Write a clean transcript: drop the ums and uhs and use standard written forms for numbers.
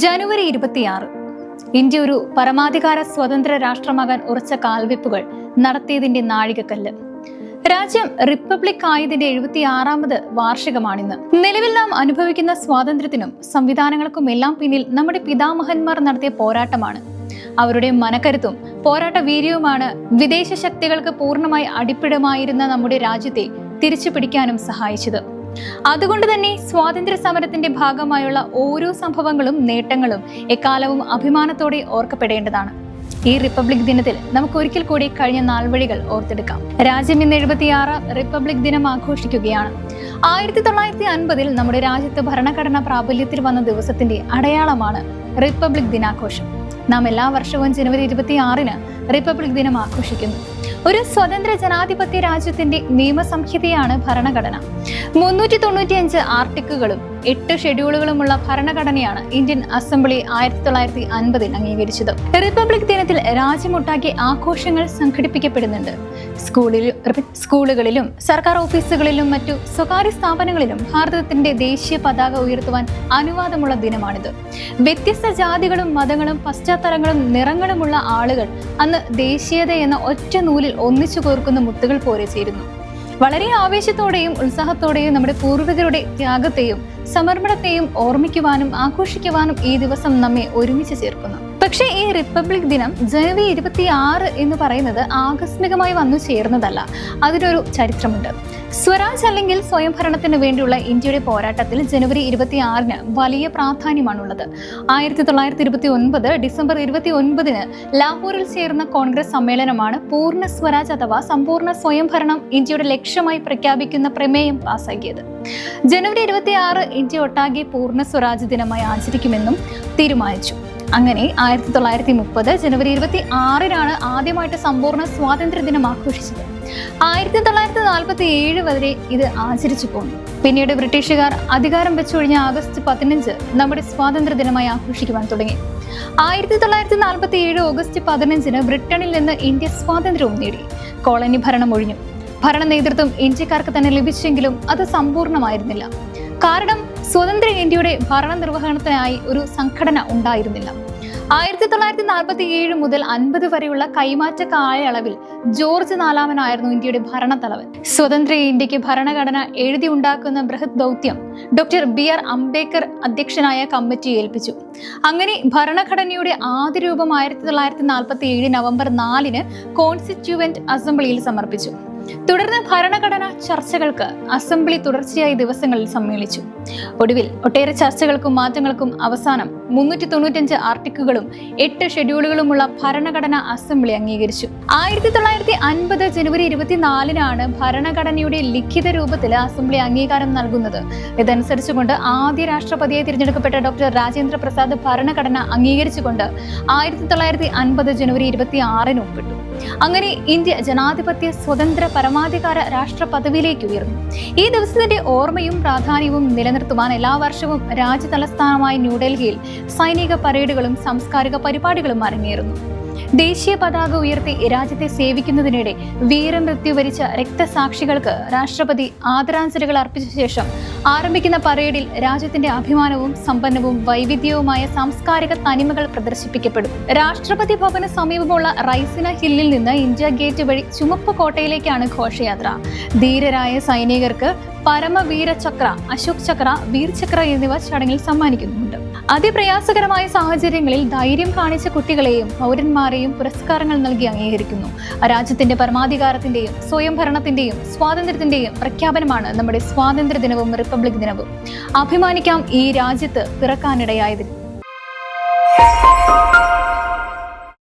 ജനുവരി 26 India ഒരു പരമാധികാര സ്വതന്ത്ര രാഷ്ട്രമാകാൻ ഉറച്ച കാൽവെപ്പുകൾ നടത്തിയതിന്റെ നാഴികക്കല്ല്. രാജ്യം റിപ്പബ്ലിക് ആയതിന്റെ 76ാമത് വാർഷികമാണിന്ന്. നിലവിൽ നാം അനുഭവിക്കുന്ന സ്വാതന്ത്ര്യത്തിനും സംവിധാനങ്ങൾക്കും എല്ലാം പിന്നിൽ നമ്മുടെ പിതാമഹന്മാർ നടത്തിയ പോരാട്ടമാണ്. അവരുടെ മനക്കരുത്തും പോരാട്ട വീര്യവുമാണ് വിദേശ ശക്തികൾക്ക് പൂർണ്ണമായി അടിപ്പിടമായിരുന്ന നമ്മുടെ രാജ്യത്തെ തിരിച്ചു പിടിക്കാനും സഹായിച്ചത്. അതുകൊണ്ട് തന്നെ സ്വാതന്ത്ര്യ സമരത്തിന്റെ ഭാഗമായുള്ള ഓരോ സംഭവങ്ങളും നേട്ടങ്ങളും എക്കാലവും അഭിമാനത്തോടെ ഓർക്കപ്പെടേണ്ടതാണ്. ഈ റിപ്പബ്ലിക് ദിനത്തിൽ നമുക്ക് ഒരിക്കൽ കൂടി കഴിഞ്ഞ നാൾവഴികൾ ഓർത്തെടുക്കാം. രാജ്യം ഇന്ന് 76 റിപ്പബ്ലിക് ദിനം ആഘോഷിക്കുകയാണ്. 1950 നമ്മുടെ രാജ്യത്ത് ഭരണഘടന പ്രാബല്യത്തിൽ വന്ന ദിവസത്തിന്റെ അടയാളമാണ് റിപ്പബ്ലിക് ദിനാഘോഷം. നാം എല്ലാ വർഷവും ജനുവരി 26 റിപ്പബ്ലിക് ദിനം ആഘോഷിക്കുന്നു. ഒരു സ്വതന്ത്ര ജനാധിപത്യ രാജ്യത്തിന്റെ നിയമസംഹിതയാണ് ഭരണഘടന. 395 ആർട്ടിക്കിളുകളും 8 ഷെഡ്യൂളുകളുമുള്ള ഭരണഘടനയാണ് ഇന്ത്യൻ അസംബ്ലി 1950 അംഗീകരിച്ചത്. റിപ്പബ്ലിക് ദിനത്തിൽ രാജ്യമൊട്ടാകെ ആഘോഷങ്ങൾ സംഘടിപ്പിക്കപ്പെടുന്നുണ്ട്. സ്കൂളുകളിലും സർക്കാർ ഓഫീസുകളിലും മറ്റു സ്വകാര്യ സ്ഥാപനങ്ങളിലും ഭാരതത്തിന്റെ ദേശീയ പതാക ഉയർത്തുവാൻ അനുവാദമുള്ള ദിനമാണിത്. വ്യത്യസ്ത ജാതികളും മതങ്ങളും പശ്ചാത്തലങ്ങളും നിറങ്ങളുമുള്ള ആളുകൾ അന്ന് ദേശീയത എന്ന ഒറ്റ നൂലിൽ ഒന്നിച്ചു കോർക്കുന്ന മുത്തുകൾ പോലെ ചേരുന്നു. വളരെ ആവേശത്തോടെയും ഉത്സാഹത്തോടെയും നമ്മുടെ പൂർവികരുടെ ത്യാഗത്തെയും സമർപ്പണത്തെയും ഓർമ്മിക്കുവാനും ആഘോഷിക്കുവാനും ഈ ദിവസം നമ്മെ ഒരുമിച്ച് ചേർക്കുന്നു. പക്ഷേ ഈ റിപ്പബ്ലിക് ദിനം ജനുവരി 26 എന്ന് പറയുന്നത് ആകസ്മികമായി വന്നു ചേർന്നതല്ല. അതിനൊരു ചരിത്രമുണ്ട്. സ്വരാജ് അല്ലെങ്കിൽ സ്വയംഭരണത്തിന് വേണ്ടിയുള്ള ഇന്ത്യയുടെ പോരാട്ടത്തിൽ ജനുവരി 26 വലിയ പ്രാധാന്യമാണുള്ളത്. 1929 ഡിസംബർ 29 ലാഹോറിൽ ചേർന്ന കോൺഗ്രസ് സമ്മേളനമാണ് പൂർണ്ണ സ്വരാജ് അഥവാ സമ്പൂർണ്ണ സ്വയംഭരണം ഇന്ത്യയുടെ ലക്ഷ്യമായി പ്രഖ്യാപിക്കുന്ന പ്രമേയം പാസാക്കിയത്. ജനുവരി 26 ഇന്ത്യ ഒട്ടാകെ പൂർണ്ണ സ്വരാജ് ദിനമായി ആചരിക്കുമെന്നും തീരുമാനിച്ചു. അങ്ങനെ 1930 ജനുവരി 26 ആദ്യമായിട്ട് സമ്പൂർണ്ണ സ്വാതന്ത്ര്യ ദിനം ആഘോഷിച്ചത്. 1947 വരെ ഇത് ആചരിച്ചു പോന്നു. പിന്നീട് ബ്രിട്ടീഷുകാർ അധികാരം വെച്ചൊഴിഞ്ഞ ആഗസ്റ്റ് 15 നമ്മുടെ സ്വാതന്ത്ര്യ ദിനമായി ആഘോഷിക്കുവാൻ തുടങ്ങി. 1947 ഓഗസ്റ്റ് 15 ബ്രിട്ടനിൽ നിന്ന് ഇന്ത്യ സ്വാതന്ത്ര്യവും നേടി. കോളനി ഭരണം ഒഴിഞ്ഞു. ഭരണ നേതൃത്വം ഇന്ത്യക്കാർക്ക് തന്നെ ലഭിച്ചെങ്കിലും അത് സമ്പൂർണ്ണമായിരുന്നില്ല. കാരണം സ്വതന്ത്ര ഇന്ത്യയുടെ ഭരണ നിർവഹണത്തിനായി ഒരു സംഘടന ഉണ്ടായിരുന്നില്ല. 1947 മുതൽ 50 വരെയുള്ള കൈമാറ്റ കാലയളവിൽ ജോർജ് നാലാമനായിരുന്നു ഇന്ത്യയുടെ ഭരണത്തലവൻ. സ്വതന്ത്ര ഇന്ത്യക്ക് ഭരണഘടന എഴുതി ഉണ്ടാക്കുന്ന ബൃഹത് ദൗത്യം ഡോക്ടർ BR അംബേദ്കർ അധ്യക്ഷനായ കമ്മിറ്റി ഏൽപ്പിച്ചു. അങ്ങനെ ഭരണഘടനയുടെ ആദ്യ രൂപം 1947 നവംബർ 4 കോൺസ്റ്റിറ്റ്യൂവന്റ് അസംബ്ലിയിൽ സമർപ്പിച്ചു. തുടർന്ന് ഭരണഘടനാ ചർച്ചകൾക്ക് അസംബ്ലി തുടർച്ചയായി ദിവസങ്ങളിൽ സമ്മേളിച്ചു. ഒടുവിൽ ഒട്ടേറെ ചർച്ചകൾക്കും മാറ്റങ്ങൾക്കും അവസാനം 395 ആർട്ടിക്കിളുകളും 8 ഷെഡ്യൂളുകളുമുള്ള ഭരണഘടനാ അസംബ്ലി അംഗീകരിച്ചു. 1950 ജനുവരി 24 ഭരണഘടനയുടെ ലിഖിത രൂപത്തിൽ അസംബ്ലി അംഗീകാരം നൽകുന്നത്. ഇതനുസരിച്ചുകൊണ്ട് ആദ്യ രാഷ്ട്രപതിയായി തിരഞ്ഞെടുക്കപ്പെട്ട ഡോക്ടർ രാജേന്ദ്ര പ്രസാദ് ഭരണഘടന അംഗീകരിച്ചുകൊണ്ട് 1950 ജനുവരി 26 ഒപ്പിട്ടു. അങ്ങനെ ഇന്ത്യ ജനാധിപത്യ സ്വതന്ത്ര പരമാധികാര രാഷ്ട്ര പദവിയിലേക്ക് ഉയർന്നു. ഈ ദിവസത്തിന്റെ ഓർമ്മയും പ്രാധാന്യവും നിലനിർത്തുവാൻ എല്ലാ വർഷവും രാജ്യ തലസ്ഥാനമായ ന്യൂഡൽഹിയിൽ സൈനിക പരേഡുകളും സാംസ്കാരിക പരിപാടികളും അരങ്ങേറുന്നു. ദേശീയ പതാക ഉയർത്തി രാജ്യത്തെ സേവിക്കുന്നതിനിടെ വീരമൃത്യു വരിച്ച രക്തസാക്ഷികൾക്ക് രാഷ്ട്രപതി ആദരാഞ്ജലികൾ അർപ്പിച്ച ശേഷം ആരംഭിക്കുന്ന പരേഡിൽ രാജ്യത്തിന്റെ അഭിമാനവും സമ്പന്നവും വൈവിധ്യവുമായ സാംസ്കാരിക തനിമകൾ പ്രദർശിപ്പിക്കപ്പെടും. രാഷ്ട്രപതി ഭവന് സമീപമുള്ള റൈസിന ഹില്ലിൽ നിന്ന് ഇന്ത്യ ഗേറ്റ് വഴി ചുമപ്പ് കോട്ടയിലേക്കാണ് ഘോഷയാത്ര. ധീരരായ സൈനികർക്ക് പരമവീര ചക്ര, അശോക് ചക്ര, വീർ ചക്ര എന്നിവ ചടങ്ങിൽ സമ്മാനിക്കുന്നുണ്ട്. അതിപ്രയാസകരമായ സാഹചര്യങ്ങളിൽ ധൈര്യം കാണിച്ച കുട്ടികളെയും പൗരന്മാരെയും പുരസ്കാരങ്ങൾ നൽകി അംഗീകരിക്കുന്നു. രാജ്യത്തിന്റെ പരമാധികാരത്തിന്റെയും സ്വയംഭരണത്തിന്റെയും സ്വാതന്ത്ര്യത്തിന്റെയും പ്രഖ്യാപനമാണ് നമ്മുടെ സ്വാതന്ത്ര്യ ദിനവും റിപ്പബ്ലിക് ദിനവും. അഭിമാനിക്കാം ഈ രാജ്യത്ത് പിറക്കാനിടയായതിൽ.